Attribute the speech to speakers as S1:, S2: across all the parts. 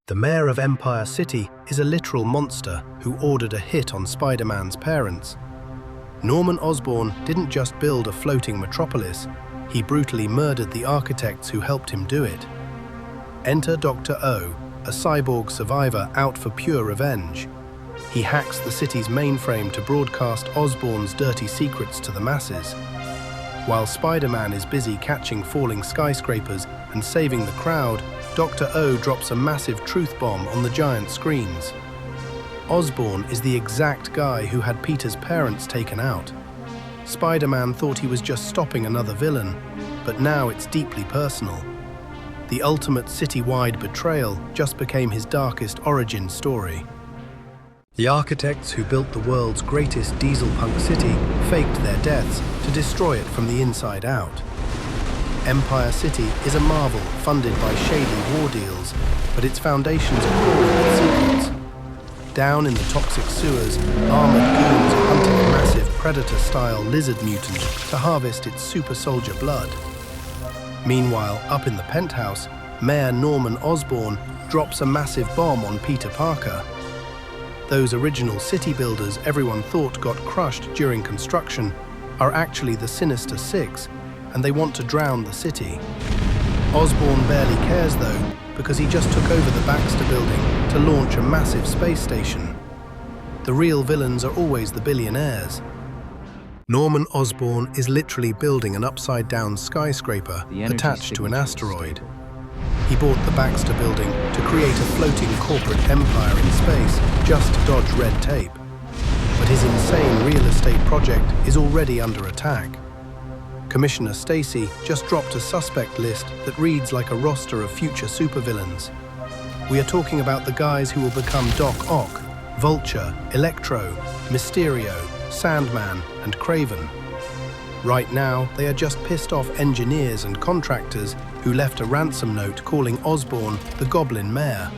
S1: The mayor of Empire City is a literal monster who ordered a hit on Spider-Man's parents. Norman Osborn didn't just build a floating metropolis, he brutally murdered the architects who helped him do it. Enter Dr. O, a cyborg survivor out for pure revenge. He hacks the city's mainframe to broadcast Osborn's dirty secrets to the masses. While Spider-Man is busy catching falling skyscrapers and saving the crowd, Dr. O drops a massive truth bomb on the giant screens. Osborn is the exact guy who had Peter's parents taken out. Spider-Man thought he was just stopping another villain, but now it's deeply personal. The ultimate city-wide betrayal just became his darkest origin story. The architects who built the world's greatest Dieselpunk city faked their deaths to destroy it from the inside out. Empire City is a marvel funded by shady war deals, but its foundations are crawling with secrets. Down in the toxic sewers, armored goons are hunting a massive predator-style lizard mutant to harvest its super soldier blood. Meanwhile, up in the penthouse, Mayor Norman Osborn drops a massive bomb on Peter Parker. Those original city builders everyone thought got crushed during construction are actually the Sinister Six, and they want to drown the city. Osborn barely cares though, because he just took over the Baxter building to launch a massive space station. The real villains are always the billionaires. Norman Osborn is literally building an upside-down skyscraper attached to an asteroid. He bought the Baxter building to create a floating corporate empire in space just to dodge red tape. But his insane real estate project is already under attack. Commissioner Stacy just dropped a suspect list that reads like a roster of future supervillains. We are talking about the guys who will become Doc Ock, Vulture, Electro, Mysterio, Sandman, and Kraven. Right now, they are just pissed off engineers and contractors who left a ransom note calling Osborn the Goblin Mayor.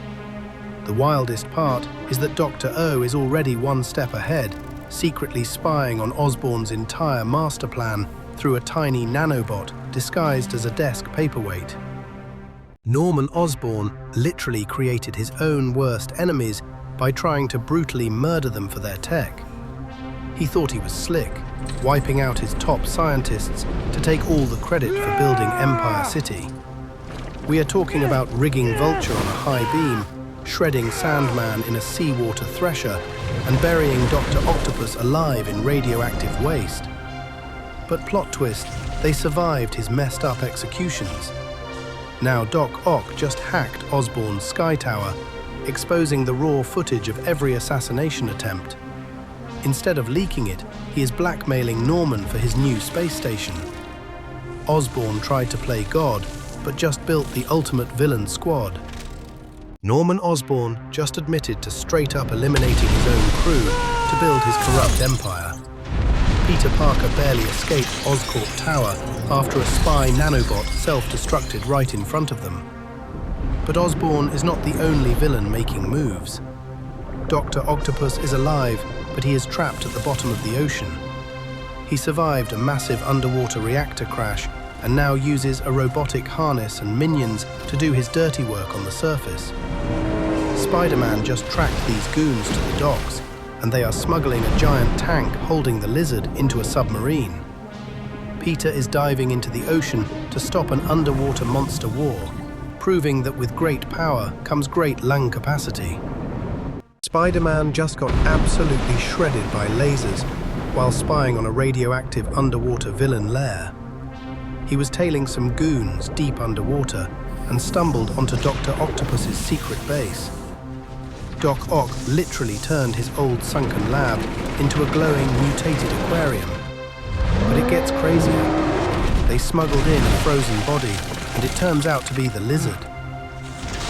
S1: The wildest part is that Dr. O is already one step ahead, secretly spying on Osborn's entire master plan through a tiny nanobot disguised as a desk paperweight. Norman Osborn literally created his own worst enemies by trying to brutally murder them for their tech. He thought he was slick, wiping out his top scientists to take all the credit for building Empire City. We are talking about rigging Vulture on a high beam, shredding Sandman in a seawater thresher, and burying Dr. Octopus alive in radioactive waste. But plot twist, they survived his messed up executions. Now Doc Ock just hacked Osborn's Sky Tower, exposing the raw footage of every assassination attempt. Instead of leaking it, he is blackmailing Norman for his new space station. Osborn tried to play God, but just built the ultimate villain squad. Norman Osborn just admitted to straight up eliminating his own crew to build his corrupt empire. Peter Parker barely escaped Oscorp Tower after a spy nanobot self-destructed right in front of them. But Osborn is not the only villain making moves. Dr. Octopus is alive, but he is trapped at the bottom of the ocean. He survived a massive underwater reactor crash and now uses a robotic harness and minions to do his dirty work on the surface. Spider-Man just tracked these goons to the docks, and they are smuggling a giant tank holding the lizard into a submarine. Peter is diving into the ocean to stop an underwater monster war, proving that with great power comes great lung capacity. Spider-Man just got absolutely shredded by lasers while spying on a radioactive underwater villain lair. He was tailing some goons deep underwater and stumbled onto Dr. Octopus's secret base. Doc Ock literally turned his old sunken lab into a glowing, mutated aquarium. But it gets crazier. They smuggled in a frozen body, and it turns out to be the lizard.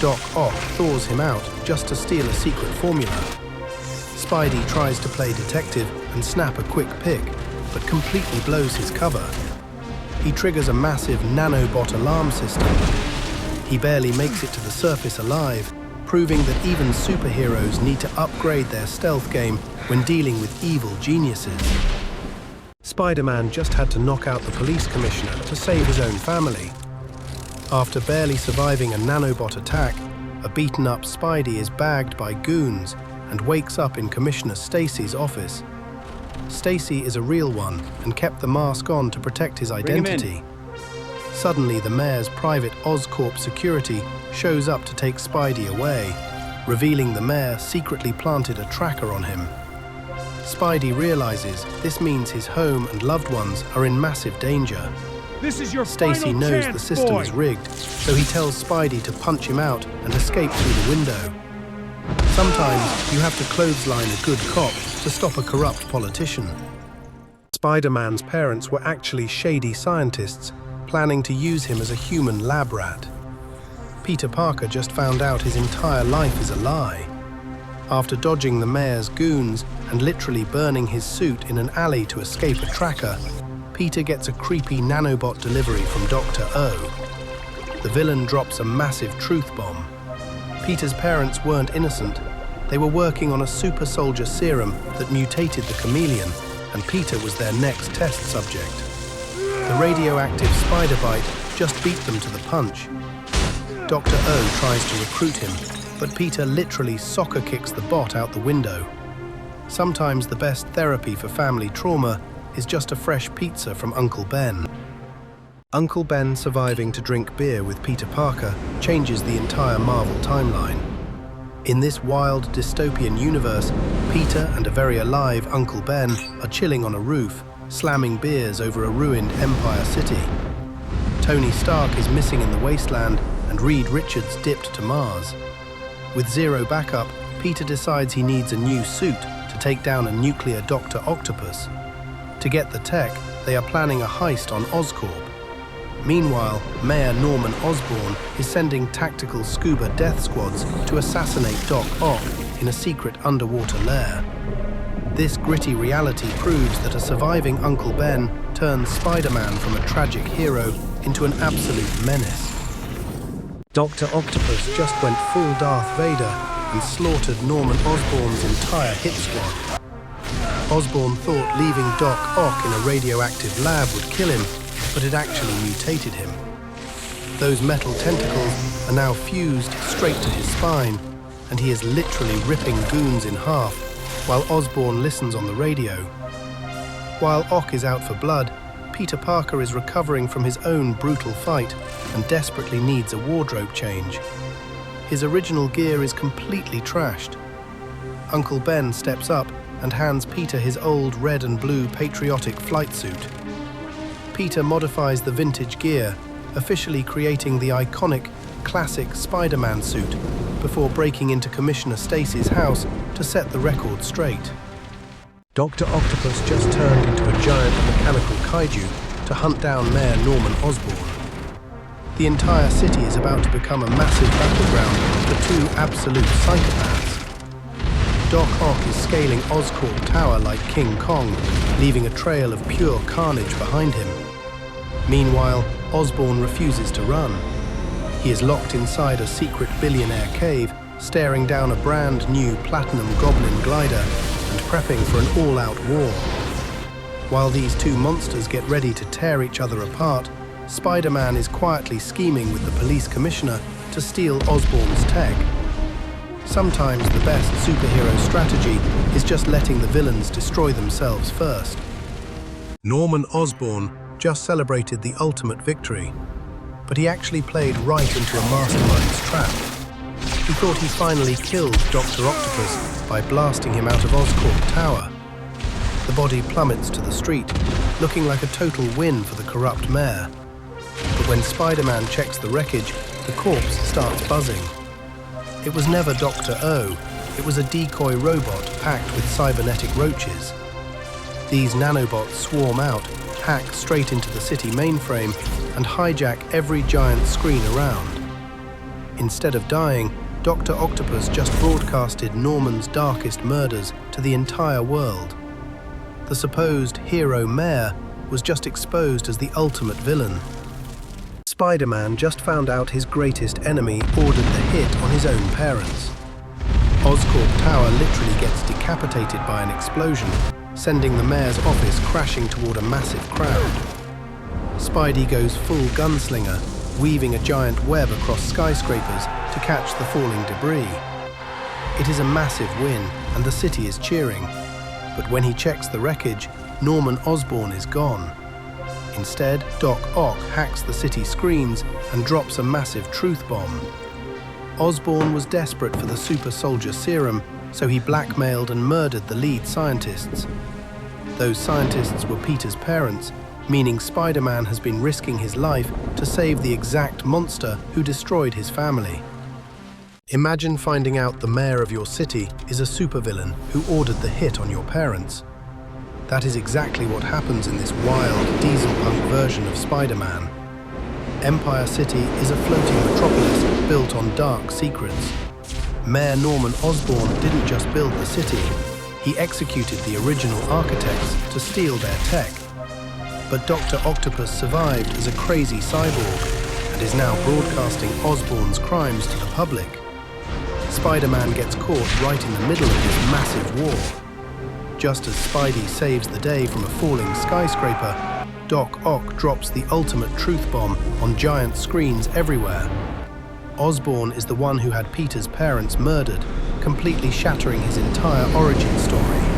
S1: Doc Ock thaws him out just to steal a secret formula. Spidey tries to play detective and snap a quick pick, but completely blows his cover. He triggers a massive nanobot alarm system. He barely makes it to the surface alive, proving that even superheroes need to upgrade their stealth game when dealing with evil geniuses. Spider-Man just had to knock out the police commissioner to save his own family. After barely surviving a nanobot attack, a beaten-up Spidey is bagged by goons and wakes up in Commissioner Stacy's office. Stacy is a real one and kept the mask on to protect his identity. Suddenly, the mayor's private Oscorp security shows up to take Spidey away, revealing the mayor secretly planted a tracker on him. Spidey realizes this means his home and loved ones are in massive danger.
S2: This is your
S1: Stacy
S2: final
S1: knows
S2: chance,
S1: the system
S2: boy.
S1: is rigged, so he tells Spidey to punch him out and escape through the window. Sometimes you have to clothesline a good cop to stop a corrupt politician. Spider-Man's parents were actually shady scientists, planning to use him as a human lab rat. Peter Parker just found out his entire life is a lie. After dodging the mayor's goons and literally burning his suit in an alley to escape a tracker, Peter gets a creepy nanobot delivery from Dr. O. The villain drops a massive truth bomb. Peter's parents weren't innocent. They were working on a super soldier serum that mutated the chameleon, and Peter was their next test subject. The radioactive spider bite just beat them to the punch. Dr. O tries to recruit him, but Peter literally soccer kicks the bot out the window. Sometimes the best therapy for family trauma is just a fresh pizza from Uncle Ben. Uncle Ben surviving to drink beer with Peter Parker changes the entire Marvel timeline. In this wild dystopian universe, Peter and a very alive Uncle Ben are chilling on a roof, slamming beers over a ruined Empire City. Tony Stark is missing in the wasteland, and Reed Richards dipped to Mars. With zero backup, Peter decides he needs a new suit to take down a nuclear Dr. Octopus. To get the tech, they are planning a heist on Oscorp. Meanwhile, Mayor Norman Osborn is sending tactical scuba death squads to assassinate Doc Ock in a secret underwater lair. This gritty reality proves that a surviving Uncle Ben turns Spider-Man from a tragic hero into an absolute menace. Dr. Octopus just went full Darth Vader and slaughtered Norman Osborn's entire hit squad. Osborn thought leaving Doc Ock in a radioactive lab would kill him, but it actually mutated him. Those metal tentacles are now fused straight to his spine, and he is literally ripping goons in half while Osborn listens on the radio. While Ock is out for blood, Peter Parker is recovering from his own brutal fight and desperately needs a wardrobe change. His original gear is completely trashed. Uncle Ben steps up and hands Peter his old red and blue patriotic flight suit. Peter modifies the vintage gear, officially creating the iconic, classic Spider-Man suit before breaking into Commissioner Stacy's house to set the record straight. Dr. Octopus just turned into a giant mechanical kaiju to hunt down Mayor Norman Osborn. The entire city is about to become a massive battleground for two absolute psychopaths. Doc Ock is scaling Oscorp Tower like King Kong, leaving a trail of pure carnage behind him. Meanwhile, Osborn refuses to run. He is locked inside a secret billionaire cave, staring down a brand new platinum goblin glider and prepping for an all-out war. While these two monsters get ready to tear each other apart, Spider-Man is quietly scheming with the police commissioner to steal Osborn's tech. Sometimes the best superhero strategy is just letting the villains destroy themselves first. Norman Osborn just celebrated the ultimate victory, but he actually played right into a mastermind's trap. He thought he finally killed Dr. Octopus by blasting him out of Oscorp Tower. The body plummets to the street, looking like a total win for the corrupt mayor. But when Spider-Man checks the wreckage, the corpse starts buzzing. It was never Dr. O, it was a decoy robot packed with cybernetic roaches. These nanobots swarm out, hack straight into the city mainframe, and hijack every giant screen around. Instead of dying, Dr. Octopus just broadcasted Norman's darkest murders to the entire world. The supposed hero mayor was just exposed as the ultimate villain. Spider-Man just found out his greatest enemy ordered the hit on his own parents. Oscorp Tower literally gets decapitated by an explosion, sending the mayor's office crashing toward a massive crowd. Spidey goes full gunslinger, weaving a giant web across skyscrapers to catch the falling debris. It is a massive win, and the city is cheering. But when he checks the wreckage, Norman Osborn is gone. Instead, Doc Ock hacks the city screens and drops a massive truth bomb. Osborn was desperate for the super soldier serum, so he blackmailed and murdered the lead scientists. Those scientists were Peter's parents, meaning Spider-Man has been risking his life to save the exact monster who destroyed his family. Imagine finding out the mayor of your city is a supervillain who ordered the hit on your parents. That is exactly what happens in this wild Dieselpunk version of Spider-Man. Empire City is a floating metropolis built on dark secrets. Mayor Norman Osborn didn't just build the city, he executed the original architects to steal their tech. But Dr. Octopus survived as a crazy cyborg and is now broadcasting Osborn's crimes to the public. Spider-Man gets caught right in the middle of this massive war. Just as Spidey saves the day from a falling skyscraper, Doc Ock drops the ultimate truth bomb on giant screens everywhere. Osborn is the one who had Peter's parents murdered, completely shattering his entire origin story.